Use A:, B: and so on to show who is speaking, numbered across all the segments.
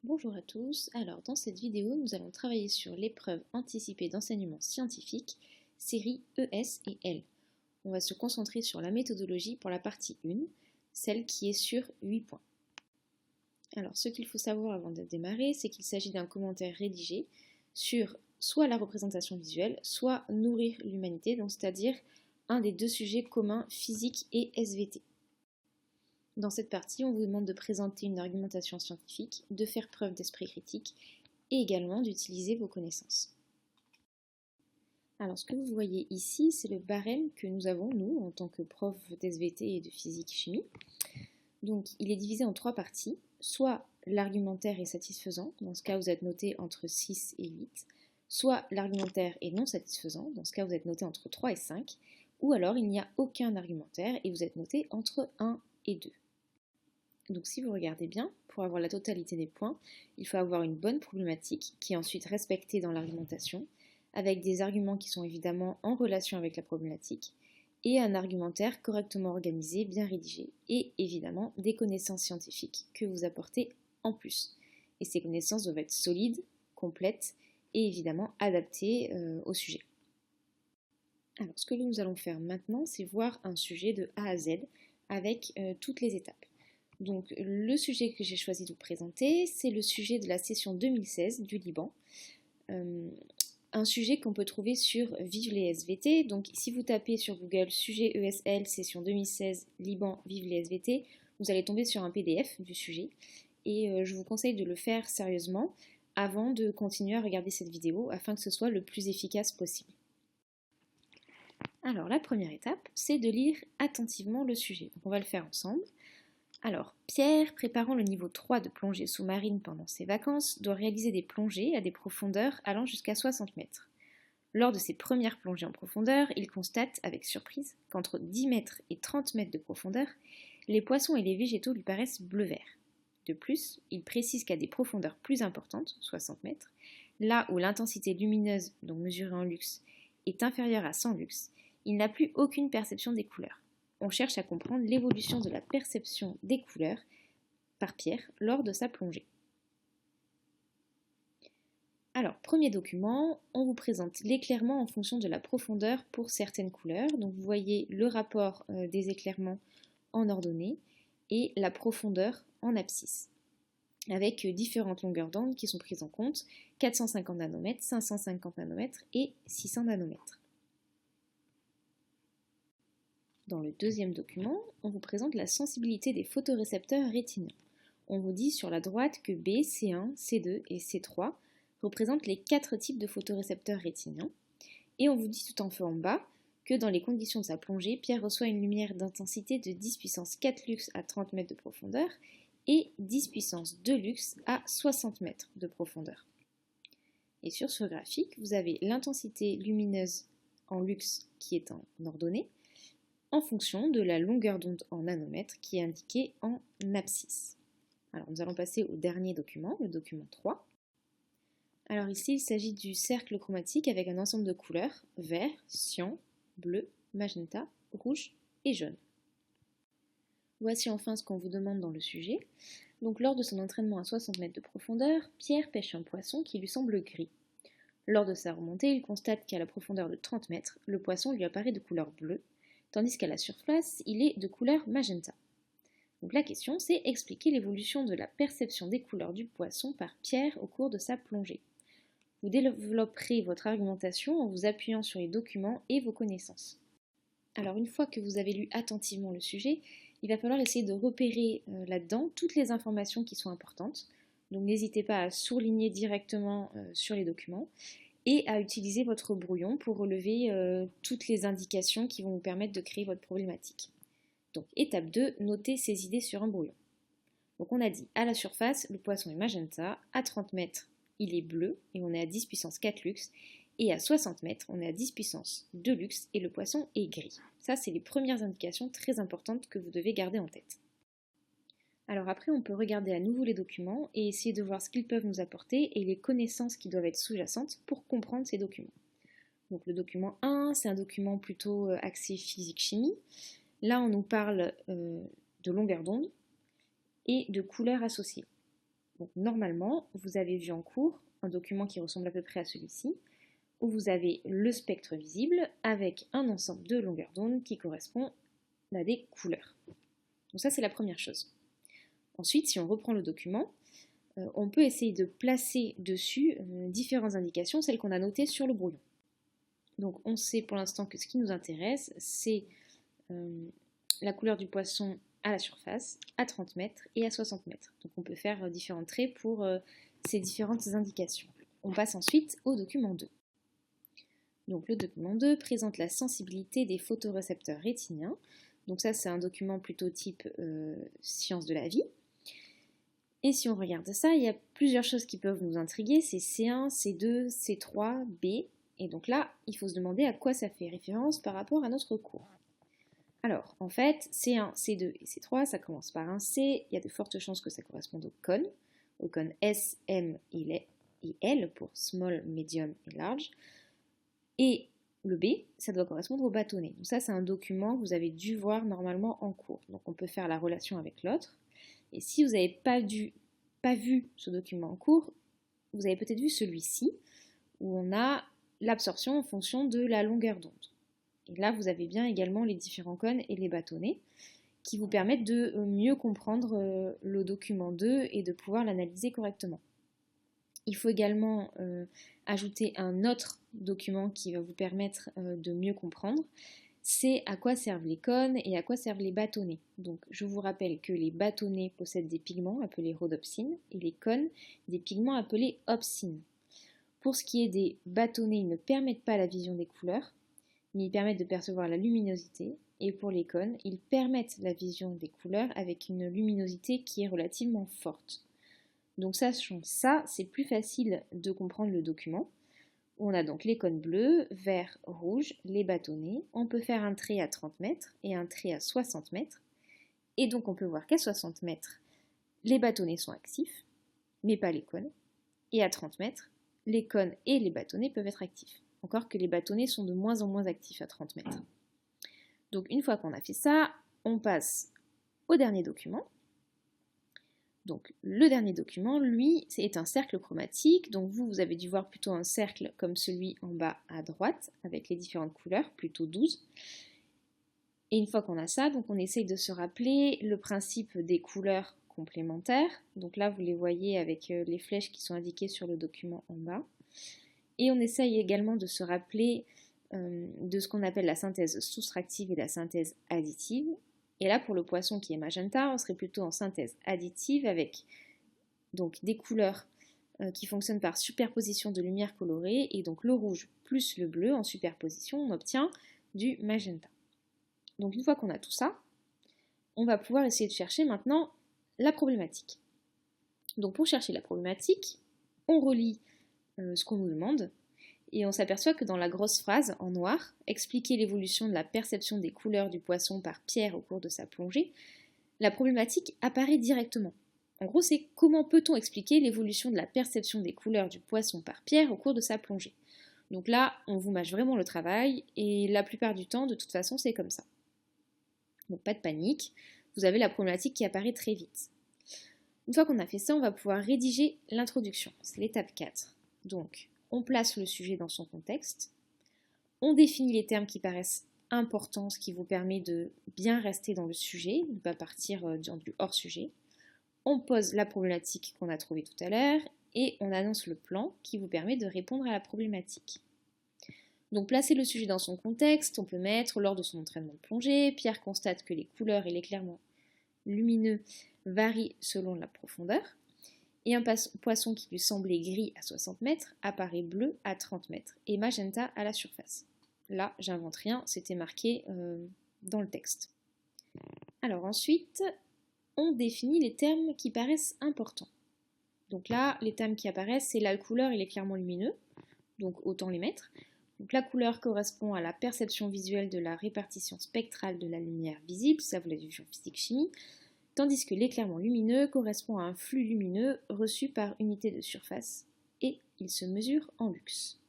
A: Bonjour à tous, alors dans cette vidéo nous allons travailler sur l'épreuve anticipée d'enseignement scientifique, série ES et L. On va se concentrer sur la méthodologie pour la partie 1, celle qui est sur 8 points. Alors ce qu'il faut savoir avant de démarrer, c'est qu'il s'agit d'un commentaire rédigé sur soit la représentation visuelle, soit nourrir l'humanité, donc c'est-à-dire un des deux sujets communs physique et SVT. Dans cette partie, on vous demande de présenter une argumentation scientifique, de faire preuve d'esprit critique et également d'utiliser vos connaissances. Alors ce que vous voyez ici, c'est le barème que nous avons, nous, en tant que prof d'SVT et de physique-chimie. Donc il est divisé en 3 parties, soit l'argumentaire est satisfaisant, dans ce cas vous êtes noté entre 6 et 8, soit l'argumentaire est non satisfaisant, dans ce cas vous êtes noté entre 3 et 5, ou alors il n'y a aucun argumentaire et vous êtes noté entre 1 et 2. Donc si vous regardez bien, pour avoir la totalité des points, il faut avoir une bonne problématique qui est ensuite respectée dans l'argumentation, avec des arguments qui sont évidemment en relation avec la problématique, et un argumentaire correctement organisé, bien rédigé, et évidemment des connaissances scientifiques que vous apportez en plus. Et ces connaissances doivent être solides, complètes, et évidemment adaptées au sujet. Alors ce que nous allons faire maintenant, c'est voir un sujet de A à Z, avec toutes les étapes. Donc le sujet que j'ai choisi de vous présenter, c'est le sujet de la session 2016 du Liban. Un sujet qu'on peut trouver sur Vive les SVT. Donc si vous tapez sur Google sujet ESL session 2016 Liban Vive les SVT, vous allez tomber sur un PDF du sujet. Et je vous conseille de le faire sérieusement avant de continuer à regarder cette vidéo afin que ce soit le plus efficace possible. Alors la première étape, c'est de lire attentivement le sujet. Donc on va le faire ensemble. Alors, Pierre, préparant le niveau 3 de plongée sous-marine pendant ses vacances, doit réaliser des plongées à des profondeurs allant jusqu'à 60 mètres. Lors de ses premières plongées en profondeur, il constate, avec surprise, qu'entre 10 mètres et 30 mètres de profondeur, les poissons et les végétaux lui paraissent bleu-vert. De plus, il précise qu'à des profondeurs plus importantes, 60 mètres, là où l'intensité lumineuse, donc mesurée en lux, est inférieure à 100 lux, il n'a plus aucune perception des couleurs. On cherche à comprendre l'évolution de la perception des couleurs par Pierre lors de sa plongée. Alors, premier document, on vous présente l'éclairement en fonction de la profondeur pour certaines couleurs. Donc vous voyez le rapport des éclairements en ordonnée et la profondeur en abscisse, avec différentes longueurs d'onde qui sont prises en compte, 450 nanomètres, 550 nanomètres et 600 nanomètres. Dans le deuxième document, on vous présente la sensibilité des photorécepteurs rétiniens. On vous dit sur la droite que B, C1, C2 et C3 représentent les 4 types de photorécepteurs rétiniens. Et on vous dit tout en feu en bas que dans les conditions de sa plongée, Pierre reçoit une lumière d'intensité de 10 puissance 4 lux à 30 mètres de profondeur et 10 puissance 2 lux à 60 mètres de profondeur. Et sur ce graphique, vous avez l'intensité lumineuse en lux qui est en ordonnée, en fonction de la longueur d'onde en nanomètres qui est indiquée en abscisse. Alors nous allons passer au dernier document, le document 3. Alors ici il s'agit du cercle chromatique avec un ensemble de couleurs, vert, cyan, bleu, magenta, rouge et jaune. Voici enfin ce qu'on vous demande dans le sujet. Donc lors de son entraînement à 60 mètres de profondeur, Pierre pêche un poisson qui lui semble gris. Lors de sa remontée, il constate qu'à la profondeur de 30 mètres, le poisson lui apparaît de couleur bleue, tandis qu'à la surface, il est de couleur magenta. Donc la question, c'est expliquer l'évolution de la perception des couleurs du poisson par Pierre au cours de sa plongée. Vous développerez votre argumentation en vous appuyant sur les documents et vos connaissances. Alors une fois que vous avez lu attentivement le sujet, il va falloir essayer de repérer là-dedans toutes les informations qui sont importantes. Donc n'hésitez pas à surligner directement sur les documents et à utiliser votre brouillon pour relever toutes les indications qui vont vous permettre de créer votre problématique. Donc étape 2, notez ces idées sur un brouillon. Donc on a dit, à la surface, le poisson est magenta, à 30 mètres, il est bleu, et on est à 10 puissance 4 lux, et à 60 mètres, on est à 10 puissance 2 lux, et le poisson est gris. Ça, c'est les premières indications très importantes que vous devez garder en tête. Alors après, on peut regarder à nouveau les documents et essayer de voir ce qu'ils peuvent nous apporter et les connaissances qui doivent être sous-jacentes pour comprendre ces documents. Donc le document 1, c'est un document plutôt axé physique-chimie. Là, on nous parle de longueur d'onde et de couleurs associées. Donc normalement, vous avez vu en cours un document qui ressemble à peu près à celui-ci, où vous avez le spectre visible avec un ensemble de longueurs d'onde qui correspond à des couleurs. Donc ça, c'est la première chose. Ensuite, si on reprend le document, on peut essayer de placer dessus différentes indications, celles qu'on a notées sur le brouillon. Donc on sait pour l'instant que ce qui nous intéresse, c'est la couleur du poisson à la surface, à 30 mètres et à 60 mètres. Donc on peut faire différents traits pour ces différentes indications. On passe ensuite au document 2. Donc le document 2 présente la sensibilité des photorécepteurs rétiniens. Donc ça, c'est un document plutôt type sciences de la vie. Et si on regarde ça, il y a plusieurs choses qui peuvent nous intriguer. C'est C1, C2, C3, B. Et donc là, il faut se demander à quoi ça fait référence par rapport à notre cours. Alors, en fait, C1, C2 et C3, ça commence par un C. Il y a de fortes chances que ça corresponde au cône S, M et L pour small, medium et large. Et le B, ça doit correspondre au bâtonnet. Donc ça, c'est un document que vous avez dû voir normalement en cours. Donc on peut faire la relation avec l'autre. Et si vous n'avez pas vu ce document en cours, vous avez peut-être vu celui-ci, où on a l'absorption en fonction de la longueur d'onde. Et là, vous avez bien également les différents cônes et les bâtonnets qui vous permettent de mieux comprendre le document 2 et de pouvoir l'analyser correctement. Il faut également ajouter un autre document qui va vous permettre de mieux comprendre. C'est à quoi servent les cônes et à quoi servent les bâtonnets. Donc je vous rappelle que les bâtonnets possèdent des pigments appelés rhodopsines et les cônes des pigments appelés opsines. Pour ce qui est des bâtonnets, ils ne permettent pas la vision des couleurs, mais ils permettent de percevoir la luminosité. Et pour les cônes, ils permettent la vision des couleurs avec une luminosité qui est relativement forte. Donc sachant ça, c'est plus facile de comprendre le document. On a donc les cônes bleus, verts, rouges, les bâtonnets. On peut faire un trait à 30 mètres et un trait à 60 mètres. Et donc on peut voir qu'à 60 mètres, les bâtonnets sont actifs, mais pas les cônes. Et à 30 mètres, les cônes et les bâtonnets peuvent être actifs. Encore que les bâtonnets sont de moins en moins actifs à 30 mètres. Donc une fois qu'on a fait ça, on passe au dernier document. Donc le dernier document, lui, c'est un cercle chromatique. Donc vous avez dû voir plutôt un cercle comme celui en bas à droite, avec les différentes couleurs, plutôt 12. Et une fois qu'on a ça, donc on essaye de se rappeler le principe des couleurs complémentaires. Donc là, vous les voyez avec les flèches qui sont indiquées sur le document en bas. Et on essaye également de se rappeler de ce qu'on appelle la synthèse soustractive et la synthèse additive. Et là, pour le poisson qui est magenta, on serait plutôt en synthèse additive avec donc des couleurs qui fonctionnent par superposition de lumière colorée. Et donc le rouge plus le bleu en superposition, on obtient du magenta. Donc une fois qu'on a tout ça, on va pouvoir essayer de chercher maintenant la problématique. Donc pour chercher la problématique, on relit ce qu'on nous demande. Et on s'aperçoit que dans la grosse phrase en noir, expliquer l'évolution de la perception des couleurs du poisson par Pierre au cours de sa plongée, la problématique apparaît directement. En gros, c'est comment peut-on expliquer l'évolution de la perception des couleurs du poisson par Pierre au cours de sa plongée. Donc là, on vous mâche vraiment le travail, et la plupart du temps, de toute façon, c'est comme ça. Donc pas de panique, vous avez la problématique qui apparaît très vite. Une fois qu'on a fait ça, on va pouvoir rédiger l'introduction. C'est l'étape 4. Donc, on place le sujet dans son contexte, on définit les termes qui paraissent importants, ce qui vous permet de bien rester dans le sujet, de ne pas partir du hors-sujet. On pose la problématique qu'on a trouvée tout à l'heure et on annonce le plan qui vous permet de répondre à la problématique. Donc placer le sujet dans son contexte, on peut mettre lors de son entraînement de plongée, Pierre constate que les couleurs et l'éclairement lumineux varient selon la profondeur. Et un poisson qui lui semblait gris à 60 mètres apparaît bleu à 30 mètres et magenta à la surface. Là, j'invente rien, c'était marqué dans le texte. Alors ensuite, on définit les termes qui paraissent importants. Donc là, les termes qui apparaissent, c'est la couleur et l'éclairement lumineux, donc autant les mettre. Donc la couleur correspond à la perception visuelle de la répartition spectrale de la lumière visible, ça vous l'avez vu en physique-chimie, tandis que l'éclairement lumineux correspond à un flux lumineux reçu par unité de surface et il se mesure en lux.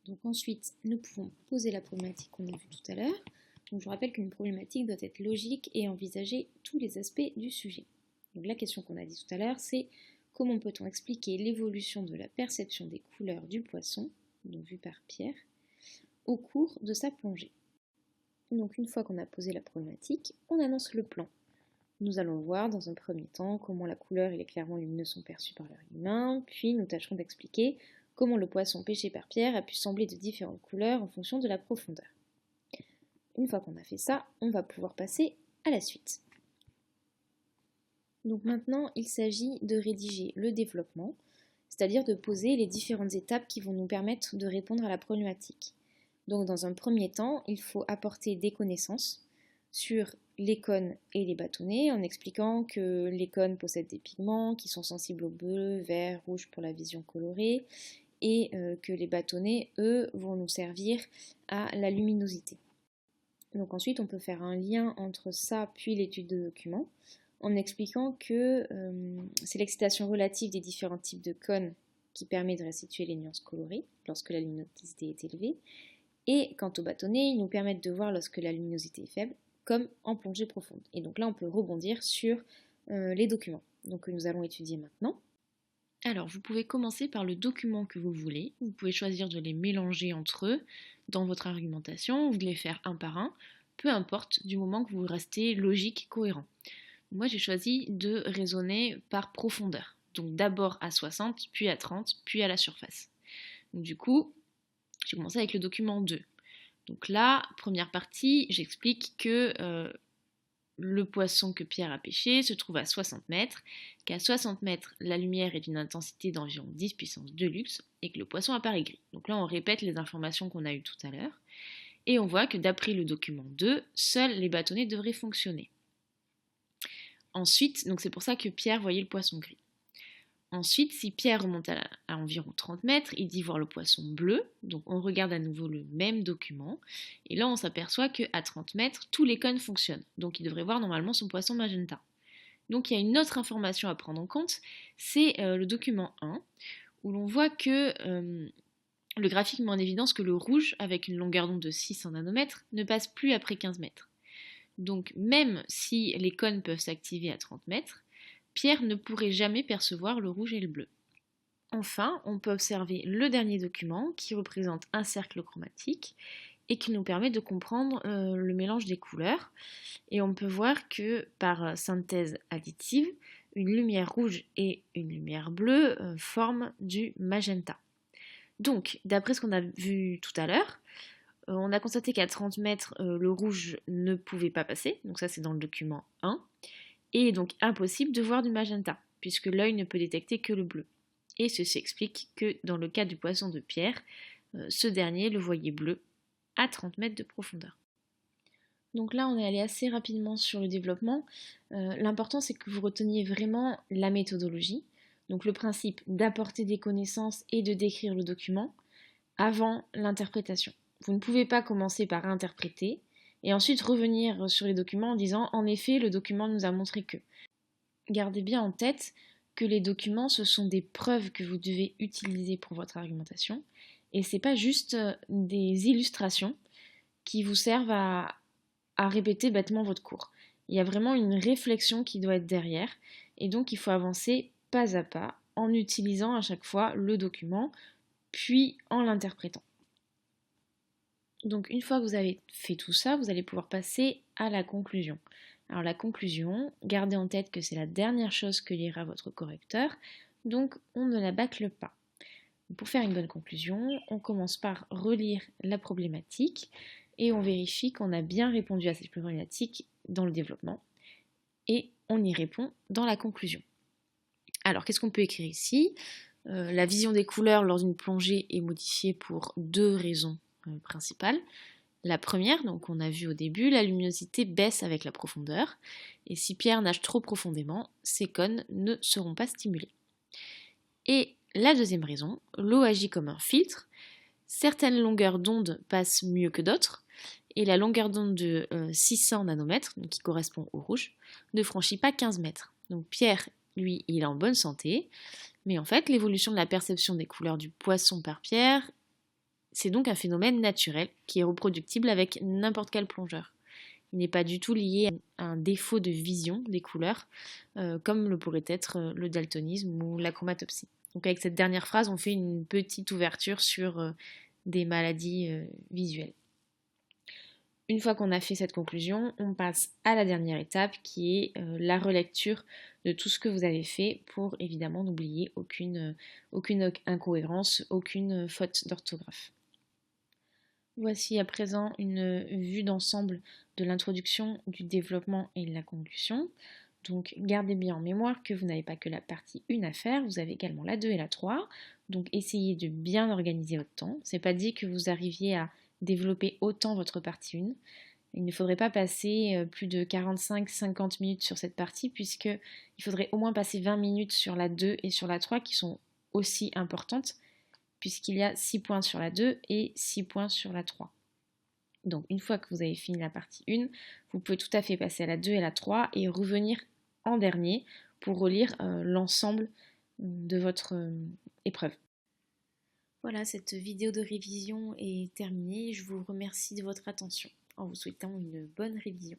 A: Donc ensuite, nous pouvons poser la problématique qu'on a vue tout à l'heure. Donc je vous rappelle qu'une problématique doit être logique et envisager tous les aspects du sujet. Donc la question qu'on a dit tout à l'heure, c'est comment peut-on expliquer l'évolution de la perception des couleurs du poisson, donc vu par Pierre, au cours de sa plongée. Donc une fois qu'on a posé la problématique, on annonce le plan. Nous allons voir dans un premier temps comment la couleur et l'éclairement lumineux sont perçus par l'œil humain, puis nous tâcherons d'expliquer comment le poisson pêché par Pierre a pu sembler de différentes couleurs en fonction de la profondeur. Une fois qu'on a fait ça, on va pouvoir passer à la suite. Donc maintenant, il s'agit de rédiger le développement, c'est-à-dire de poser les différentes étapes qui vont nous permettre de répondre à la problématique. Donc dans un premier temps, il faut apporter des connaissances sur les cônes et les bâtonnets en expliquant que les cônes possèdent des pigments qui sont sensibles au bleu, vert, rouge pour la vision colorée et que les bâtonnets, eux, vont nous servir à la luminosité. Donc ensuite, on peut faire un lien entre ça puis l'étude de documents en expliquant que c'est l'excitation relative des différents types de cônes qui permet de restituer les nuances colorées lorsque la luminosité est élevée. Et quant aux bâtonnets, ils nous permettent de voir lorsque la luminosité est faible, comme en plongée profonde. Et donc là, on peut rebondir sur les documents que nous allons étudier maintenant. Alors, vous pouvez commencer par le document que vous voulez. Vous pouvez choisir de les mélanger entre eux dans votre argumentation ou de les faire un par un, peu importe, du moment que vous restez logique, cohérent. Moi, j'ai choisi de raisonner par profondeur. Donc d'abord à 60, puis à 30, puis à la surface. Donc du coup, j'ai commencé avec le document 2. Donc là, première partie, j'explique que le poisson que Pierre a pêché se trouve à 60 mètres, qu'à 60 mètres, la lumière est d'une intensité d'environ 10 puissance 2 lux et que le poisson apparaît gris. Donc là, on répète les informations qu'on a eues tout à l'heure. Et on voit que d'après le document 2, seuls les bâtonnets devraient fonctionner. Ensuite, donc c'est pour ça que Pierre voyait le poisson gris. Ensuite, si Pierre remonte à environ 30 mètres, il dit voir le poisson bleu. Donc on regarde à nouveau le même document. Et là, on s'aperçoit qu'à 30 mètres, tous les cônes fonctionnent. Donc il devrait voir normalement son poisson magenta. Donc il y a une autre information à prendre en compte, c'est le document 1, où l'on voit que le graphique met en évidence que le rouge, avec une longueur d'onde de 600 nanomètres, ne passe plus après 15 mètres. Donc même si les cônes peuvent s'activer à 30 mètres, Pierre ne pourrait jamais percevoir le rouge et le bleu. Enfin, on peut observer le dernier document qui représente un cercle chromatique et qui nous permet de comprendre le mélange des couleurs. Et on peut voir que par synthèse additive, une lumière rouge et une lumière bleue forment du magenta. Donc, d'après ce qu'on a vu tout à l'heure, on a constaté qu'à 30 mètres, le rouge ne pouvait pas passer, donc ça c'est dans le document 1, et il est donc impossible de voir du magenta, puisque l'œil ne peut détecter que le bleu. Et ceci explique que dans le cas du poisson de Pierre, ce dernier le voyait bleu à 30 mètres de profondeur. Donc là, on est allé assez rapidement sur le développement. L'important, c'est que vous reteniez vraiment la méthodologie, donc le principe d'apporter des connaissances et de décrire le document avant l'interprétation. Vous ne pouvez pas commencer par interpréter et ensuite revenir sur les documents en disant « En effet, le document nous a montré que ». Gardez bien en tête que les documents, ce sont des preuves que vous devez utiliser pour votre argumentation et ce n'est pas juste des illustrations qui vous servent à répéter bêtement votre cours. Il y a vraiment une réflexion qui doit être derrière et donc il faut avancer pas à pas en utilisant à chaque fois le document puis en l'interprétant. Donc une fois que vous avez fait tout ça, vous allez pouvoir passer à la conclusion. Alors la conclusion, gardez en tête que c'est la dernière chose que lira votre correcteur, donc on ne la bâcle pas. Pour faire une bonne conclusion, on commence par relire la problématique et on vérifie qu'on a bien répondu à cette problématique dans le développement et on y répond dans la conclusion. Alors qu'est-ce qu'on peut écrire ici ? La vision des couleurs lors d'une plongée est modifiée pour deux raisons principales. La première, donc on a vu au début, la luminosité baisse avec la profondeur, et si Pierre nage trop profondément, ses cônes ne seront pas stimulés. Et la deuxième raison, l'eau agit comme un filtre, certaines longueurs d'onde passent mieux que d'autres, et la longueur d'onde de 600 nanomètres, donc qui correspond au rouge, ne franchit pas 15 mètres. Donc Pierre, lui, il est en bonne santé, mais en fait, l'évolution de la perception des couleurs du poisson par Pierre, c'est donc un phénomène naturel qui est reproductible avec n'importe quel plongeur. Il n'est pas du tout lié à un défaut de vision des couleurs, comme le pourrait être le daltonisme ou la chromatopsie. Donc avec cette dernière phrase, on fait une petite ouverture sur des maladies visuelles. Une fois qu'on a fait cette conclusion, on passe à la dernière étape qui est la relecture de tout ce que vous avez fait pour évidemment n'oublier aucune incohérence, aucune faute d'orthographe. Voici à présent une vue d'ensemble de l'introduction, du développement et de la conclusion. Donc gardez bien en mémoire que vous n'avez pas que la partie 1 à faire, vous avez également la 2 et la 3. Donc essayez de bien organiser votre temps. C'est pas dit que vous arriviez à développer autant votre partie 1. Il ne faudrait pas passer plus de 45-50 minutes sur cette partie puisqu'il faudrait au moins passer 20 minutes sur la 2 et sur la 3 qui sont aussi importantes puisqu'il y a 6 points sur la 2 et 6 points sur la 3. Donc une fois que vous avez fini la partie 1, vous pouvez tout à fait passer à la 2 et la 3 et revenir en dernier pour relire l'ensemble de votre épreuve. Voilà, cette vidéo de révision est terminée. Je vous remercie de votre attention en vous souhaitant une bonne révision.